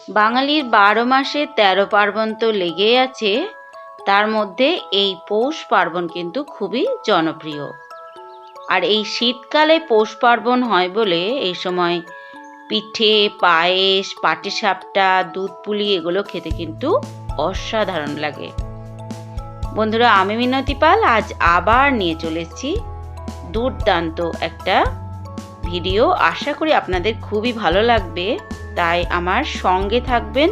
বাঙালির ১২ মাসে ১৩ পার্বণ তো লেগেই আছে, তার মধ্যে এই পৌষ পার্বণ কিন্তু খুবই জনপ্রিয়। আর এই শীতকালে পৌষ পার্বণ হয় বলে এই সময় পিঠে, পায়েস, পাটিসাপটা, দুধ পুলি এগুলো খেতে কিন্তু অসাধারণ লাগে। বন্ধুরা, আমি মিনতি পাল আজ আবার নিয়ে চলে এসেছি দুর্দান্ত একটা ভিডিও। আশা করি আপনাদের খুবই ভালো লাগবে, তাই আমার সঙ্গে থাকবেন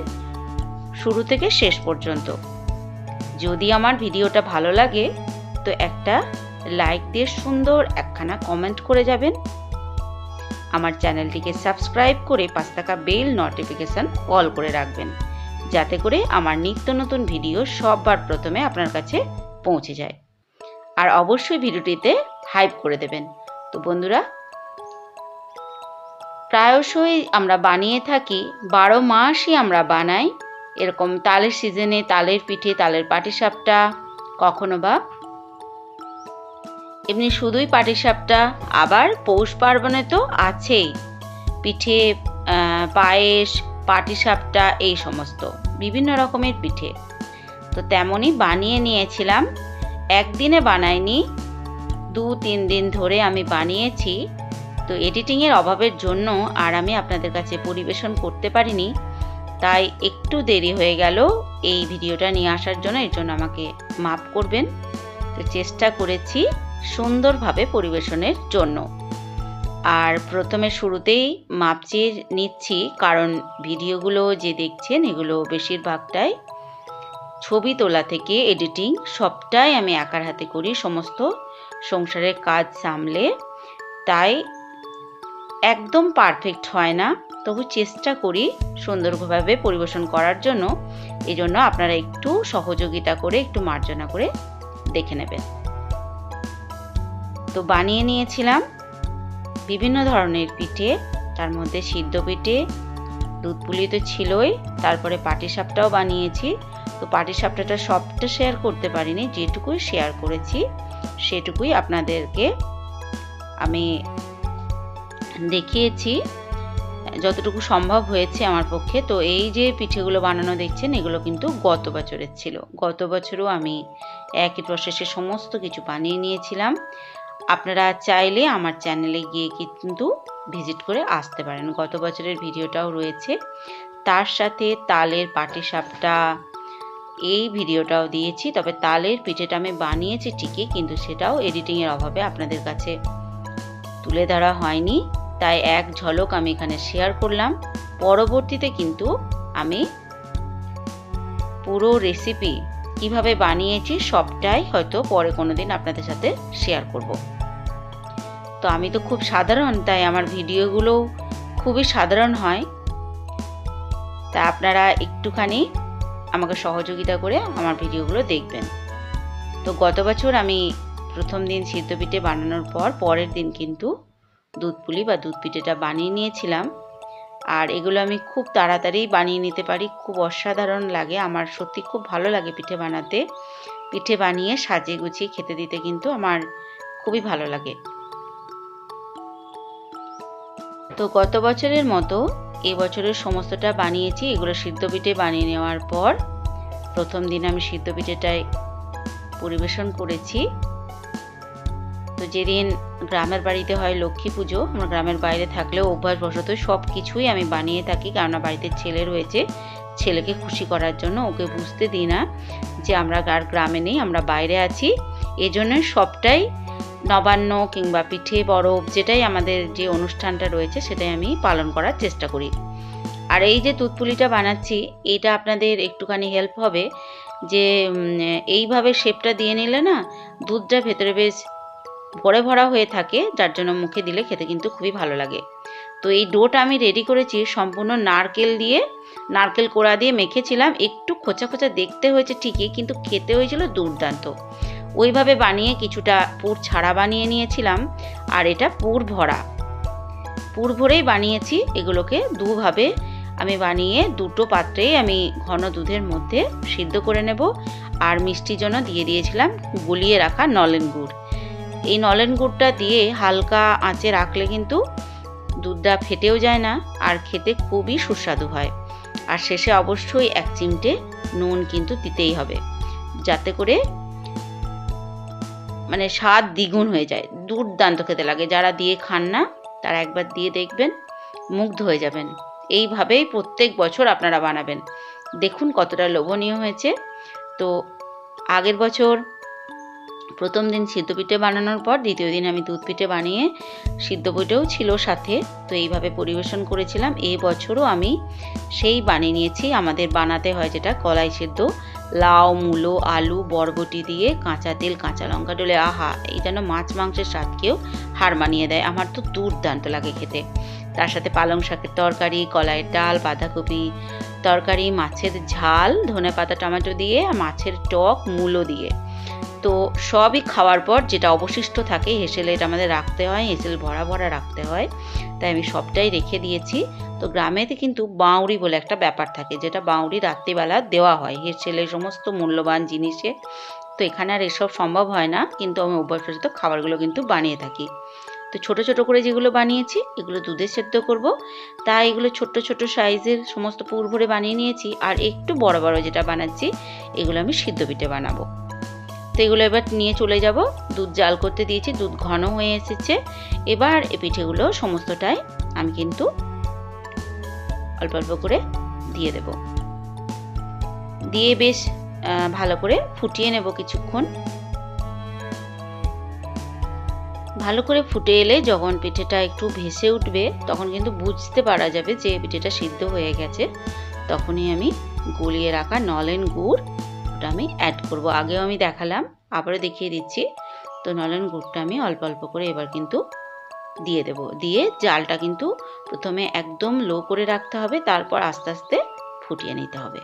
শুরু থেকে শেষ পর্যন্ত। যদি আমার ভিডিওটা ভালো লাগে তো একটা লাইক দিয়ে সুন্দর একখানা কমেন্ট করে যাবেন। আমার চ্যানেলটিকে সাবস্ক্রাইব করে পাশ থাকা বেল নোটিফিকেশন অল করে রাখবেন, যাতে করে আমার নিত্য নতুন ভিডিও সবার প্রথমে আপনার কাছে পৌঁছে যায়। আর অবশ্যই ভিডিওটিতে হাইপ করে দেবেন। তো বন্ধুরা, প্রায়শই আমরা বানিয়ে থাকি, ১২ মাসই আমরা বানাই এরকম তালের সিজনে তালের পিঠে, তালের পাটিসাপটা, কখনো বা এমনি শুধুই পাটিসাপটা। আবার পৌষ পার্বণে তো আছেই পিঠে, পায়েস, পাটিসাপটা, এই সমস্ত বিভিন্ন রকমের পিঠে। তো তেমনই বানিয়ে নিয়েছিলাম, একদিনে বানাইনি, ২-৩ দিন ধরে আমি বানিয়েছি। তো এডিটিংয়ের অভাবের জন্য আর আমি আপনাদের কাছে পরিবেশন করতে পারিনি, তাই একটু দেরি হয়ে গেল এই ভিডিওটা নিয়ে আসার জন্য। এর জন্য আমাকে মাফ করবেন। তো চেষ্টা করেছি সুন্দরভাবে পরিবেশনের জন্য। আর প্রথমে শুরুতেই মাপ চেয়ে নিচ্ছি, কারণ ভিডিওগুলো যে দেখছেন এগুলো বেশিরভাগটাই ছবি তোলা থেকে এডিটিং সবটাই আমি একার হাতে করি, সমস্ত সংসারের কাজ সামলে। তাই একদম পারফেক্ট হয় না, তবু চেষ্টা করি সুন্দরভাবে পরিবেশন করার জন্য। এই জন্য আপনারা একটু সহযোগিতা করে, একটু মার্জনা করে দেখে নেবেন। তো বানিয়ে নিয়েছিলাম বিভিন্ন ধরনের পিঠে, তার মধ্যে সিদ্ধ পিঠে, দুধ পুলি তো ছিলই, তারপরে পাটিসাপটাও বানিয়েছি। তো পাটিসাপটাটা সবটা শেয়ার করতে পারিনি, যেটুকুই শেয়ার করেছি সেটুকুই আপনাদেরকে আমি দেখিয়েছি, যতটুকু সম্ভব হয়েছে আমার পক্ষে। তো এই যে পিঠেগুলো বানানো দেখছেন, এগুলো কিন্তু গত বছরের ছিল। গত বছরও আমি একই প্রসেসে সমস্ত কিছু বানিয়ে নিয়েছিলাম। আপনারা চাইলে আমার চ্যানেলে গিয়ে কিন্তু ভিজিট করে আসতে পারেন, গত বছরের ভিডিওটাও রয়েছে। তার সাথে তালের পাটিসাপটা এই ভিডিওটাও দিয়েছি। তবে তালের পিঠেটা আমি বানিয়েছি ঠিকই, কিন্তু সেটাও এডিটিংয়ের অভাবে আপনাদের কাছে তুলে ধরা হয়নি, তাই এক ঝলক আমি এখানে শেয়ার করলাম। পরবর্তীতে কিন্তু আমি পুরো রেসিপি কিভাবে বানিয়েছি সবটাই হয়তো পরে কোনো দিন আপনাদের সাথে শেয়ার করব। তো আমি তো খুব সাধারণ, তাই আমার ভিডিওগুলো খুবই সাধারণ হয়, তা আপনারা একটুখানি আমাকে সহযোগিতা করে আমার ভিডিওগুলো দেখবেন। তো গত বছর আমি প্রথম দিন সিদ্ধ পিঠে বানানোর পর পরের দিন কিন্তু দুধ পুলি বা দুধ পিঠেটা বানিয়ে নিয়েছিলাম। আর এগুলো আমি খুব তাড়াতাড়ি বানিয়ে নিতে পারি, খুব অসাধারণ লাগে। আমার সত্যি খুব ভালো লাগে পিঠে বানাতে। পিঠে বানিয়ে সাজিয়ে গুছিয়ে খেতে দিতে কিন্তু আমার খুবই ভালো লাগে। তো গত বছরের মতো এবছরের সমস্তটা বানিয়েছি। এগুলো সিদ্ধ পিঠে বানিয়ে নেওয়ার পর প্রথম দিন আমি সিদ্ধ পিঠেটাই পরিবেশন করেছি। তো যেদিন গ্রামের বাড়িতে হয় লক্ষ্মী পুজো, আমরা গ্রামের বাইরে থাকলেও অভ্যাসবশত সব কিছুই আমি বানিয়ে থাকি, কারণ বাড়িতে ছেলে রয়েছে, ছেলেকে খুশি করার জন্য ওকে বুঝতে দিই না যে আমরা আর গ্রামে নেই, আমরা বাইরে আছি। এজন্য সবটাই নবান্ন কিংবা পিঠে বরফ, যেটাই আমাদের যে অনুষ্ঠানটা রয়েছে সেটাই আমি পালন করার চেষ্টা করি। আর এই যে দুধ পুলিটা বানাচ্ছি, এটা আপনাদের একটুখানি হেল্প হবে যে এইভাবে শেপটা দিয়ে নিলে না দুধটা ভেতরে বেশ ভরে ভরা হয়ে থাকে, যার জন্য মুখে দিলে খেতে কিন্তু খুবই ভালো লাগে। তো এই ডোটা আমি রেডি করেছি সম্পূর্ণ নারকেল দিয়ে, নারকেল কোড়া দিয়ে মেখেছিলাম। একটু খোঁচা খোঁচা দেখতে হয়েছে ঠিকই, কিন্তু খেতে হয়েছিল দুর্দান্ত। ওইভাবে বানিয়ে কিছুটা পুর ছাড়া বানিয়ে নিয়েছিলাম, আর এটা পুর ভরা, পুর ভরেই বানিয়েছি। এগুলোকে দুভাবে আমি বানিয়ে দুটো পাত্রেই আমি ঘন দুধের মধ্যে সিদ্ধ করে নেব। আর মিষ্টির জন্য দিয়ে দিয়েছিলাম গুলিয়ে রাখা নলেন গুড়। এই নলেন গুড়টা দিয়ে হালকা আঁচে রাখলে কিন্তু দুধটা ফেটেও যায় না, আর খেতে খুবই সুস্বাদু হয়। আর শেষে অবশ্যই 1 চিমটে নুন কিন্তু দিতেই হবে, যাতে করে মানে স্বাদ দ্বিগুণ হয়ে যায়, দুর্দান্ত খেতে লাগে। যারা দিয়ে খান না তারা একবার দিয়ে দেখবেন, মুগ্ধ হয়ে যাবেন। এইভাবেই প্রত্যেক বছর আপনারা বানাবেন, দেখুন কতটা লোভনীয় হয়েছে। তো আগের বছর প্রথম দিন সিদ্ধ পিঠে বানানোর পর দ্বিতীয় দিন আমি দুধ পিঠে বানিয়ে, সিদ্ধ পিঠেও ছিল সাথে, তো এইভাবে পরিবেশন করেছিলাম। এই বছরও আমি সেই বানিয়ে নিয়েছি। আমাদের বানাতে হয় যেটা কলাই সিদ্ধ, লাউ, মূলো, আলু, বরবটি দিয়ে কাঁচা তেল, কাঁচা লঙ্কা ডলে, আহা, এই যেন মাছ মাংসের স্বাদকেও হার মানিয়ে দেয়। আমার তো দুর্দান্ত লাগে খেতে। তার সাথে পালং শাকের তরকারি, কলাইয়ের ডাল, বাঁধাকপি তরকারি, মাছের ঝাল, ধনেপাতা টমেটো দিয়ে, আর মাছের টক মূলো দিয়ে। তো সবই খাওয়ার পর যেটা অবশিষ্ট থাকে, হেঁসেলের আমাদের রাখতে হয়, হেঁসেল ভরা ভরা রাখতে হয়, তাই আমি সবটাই রেখে দিয়েছি। তো গ্রামেতে কিন্তু বাউরি বলে একটা ব্যাপার থাকে, যেটা বাউরি রাত্রিবেলা দেওয়া হয় হেঁসেলের সমস্ত মূল্যবান জিনিসে। তো এখানে আর এসব সম্ভব হয় না, কিন্তু আমি অভ্যাসগত খাবারগুলো কিন্তু বানিয়ে থাকি। তো ছোট ছোট করে যেগুলো বানিয়েছি এগুলো দুধে সেদ্ধ করব, তাই এগুলো ছোট্ট ছোট সাইজের সমস্ত পুর ভরে বানিয়ে নিয়েছি। আর একটু বড় বড় যেটা বানাচ্ছি এগুলো আমি সিদ্ধ পিঠে বানাবো। তো এগুলো এবার নিয়ে চলে যাব। দুধ জাল করতে দিয়েছি, দুধ ঘন হয়ে এসেছে। এবার এই পিঠেগুলো সমস্তটাই আমি কিন্তু অল্প অল্প করে দিয়ে দেব, দিয়ে বেশ ভালো করে ফুটিয়ে নেব কিছুক্ষণ। ভালো করে ফুটে এলে যখন পিঠেটা একটু ভেসে উঠবে, তখন কিন্তু বুঝতে পারা যাবে যে পিঠেটা সিদ্ধ হয়ে গেছে। তখনই আমি গলিয়ে রাখা নলেন গুড় ওটা আমি অ্যাড করব। আগেও আমি দেখালাম, আবারও দেখিয়ে দিচ্ছি। তো নলেন গুড়টা আমি অল্প অল্প করে এবার কিন্তু দিয়ে দেব। দিয়ে জালটা কিন্তু প্রথমে একদম লো করে রাখতে হবে, তারপর আস্তে আস্তে ফুটিয়ে নিতে হবে।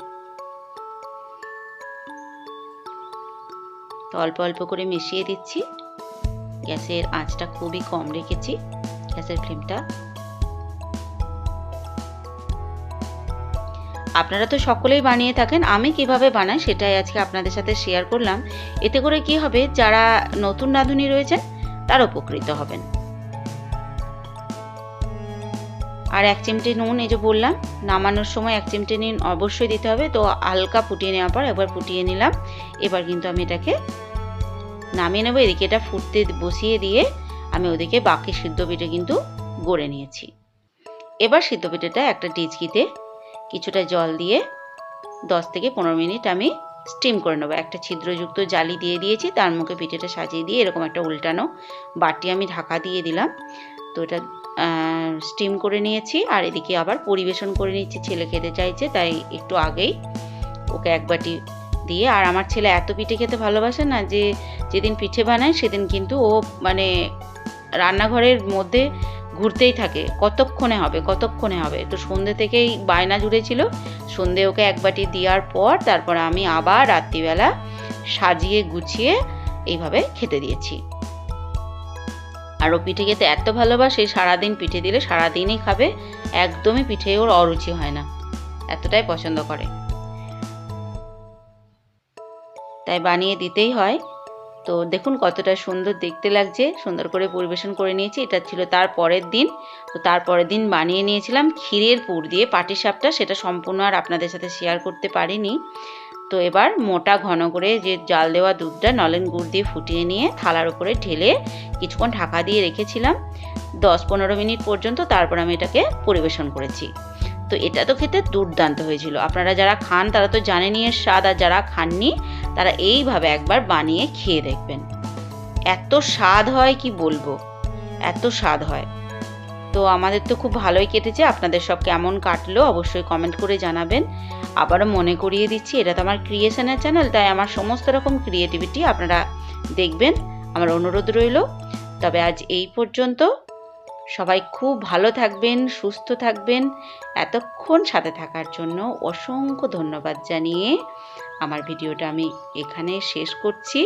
তো অল্প অল্প করে মিশিয়ে দিচ্ছি। গ্যাসের আঁচটা খুবই কম রেখেছি, গ্যাসের ফ্লেমটা। আপনারা তো সকলেই বানিয়ে থাকেন, আমি কিভাবে বানাই সেটাই আজকে আপনাদের সাথে শেয়ার করলাম। এতে করে কি হবে, যারা নতুন রাঁধুনি রয়েছেন তারা উপকৃত হবেন। আর 1 চিমটে নুন, এই যে বললাম নামানোর সময় 1 চিমটে নুন অবশ্যই দিতে হবে। তো হালকা ফুটিয়ে নেওয়ার পর একবার ফুটিয়ে নিলাম। এবার কিন্তু আমি এটাকে নামিয়ে নেব। এদিকে এটা ফুটতে বসিয়ে দিয়ে আমি ওদিকে বাকি সিদ্ধ পিঠে কিন্তু গড়ে নিয়েছি। এবার সিদ্ধ পিঠেটা একটা ডিচকিতে কিছুটা জল দিয়ে 10 থেকে 15 মিনিট আমি স্টিম করে নেবো। একটা ছিদ্রযুক্ত জালি দিয়ে দিয়েছি, তার মুখে পিঠেটা সাজিয়ে দিয়ে এরকম একটা উল্টানো বাটি আমি ঢাকা দিয়ে দিলাম। তো এটা স্টিম করে নিয়েছি। আর এদিকে আবার পরিবেশন করে নিচ্ছি। ছেলে খেতে চাইছে, তাই একটু আগেই ওকে এক বাটি দিয়ে। আর আমার ছেলে এত পিঠে খেতে ভালোবাসে না, যে যেদিন পিঠে বানায় সেদিন কিন্তু ও মানে রান্নাঘরের মধ্যে ঘুরতেই থাকে, কতক্ষণে হবে কতক্ষণে হবে। তো সন্ধ্যে থেকেই বায়না জুড়েছিল। সন্ধ্যে ওকে এক বাটি দেওয়ার পর তারপর আমি আবার রাত্রিবেলা সাজিয়ে গুছিয়ে এইভাবে খেতে দিয়েছি। আর ও পিঠে খেতে এত ভালোবাসে, সারাদিন পিঠে দিলে সারাদিনই খাবে, একদমই পিঠে ওর অরুচি হয় না, এতটাই পছন্দ করে। তাই বানিয়ে দিতেই হয়। তো দেখুন কতটা সুন্দর দেখতে লাগছে, সুন্দর করে পরিবেশন করে নিয়েছি। এটা ছিল তার পরের দিন। তো তার পরের দিন বানিয়ে নিয়েছিলাম ক্ষীরের পুর দিয়ে পাটিসাপটা, সেটা সম্পূর্ণ আর আপনাদের সাথে শেয়ার করতে পারিনি। তো এবার মোটা ঘন করে যে জাল দেওয়া দুধটা নলেন গুড় দিয়ে ফুটিয়ে নিয়ে থালার উপরে ঢেলে কিছুক্ষণ ঢাকা দিয়ে রেখেছিলাম 10-15 মিনিট পর্যন্ত। তারপর আমি এটাকে পরিবেশন করেছি। তো এটা তো খেতে দুর্দান্ত হয়েছিল। আপনারা যারা খান তারা তো জানেনই এর স্বাদ, আর যারা খাননি তারা এইভাবে একবার বানিয়ে খেয়ে দেখবেন। এত স্বাদ হয় কি বলবো, এত স্বাদ হয়। তো আমাদের তো খুব ভালোই কেটেছে। আপনাদের সব কেমন কাটলো অবশ্যই কমেন্ট করে জানাবেন। আবারও মনে করিয়ে দিচ্ছি, এটা তো আমার ক্রিয়েশনের চ্যানেল, তাই আমার সমস্ত রকম ক্রিয়েটিভিটি আপনারা দেখবেন, আমার অনুরোধ রইল। তবে আজ এই পর্যন্ত। সবাই খুব ভালো থাকবেন, সুস্থ থাকবেন। এতক্ষণ সাথে থাকার জন্য অসংখ্য ধন্যবাদ জানিয়ে আমার ভিডিওটা আমি এখানে শেষ করছি।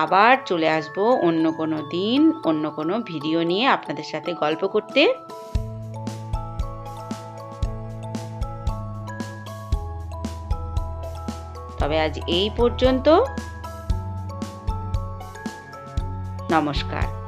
আবার চলে আসব অন্য কোনো দিন অন্য কোনো ভিডিও নিয়ে আপনাদের সাথে গল্প করতে। তবে আজ এই পর্যন্ত। নমস্কার।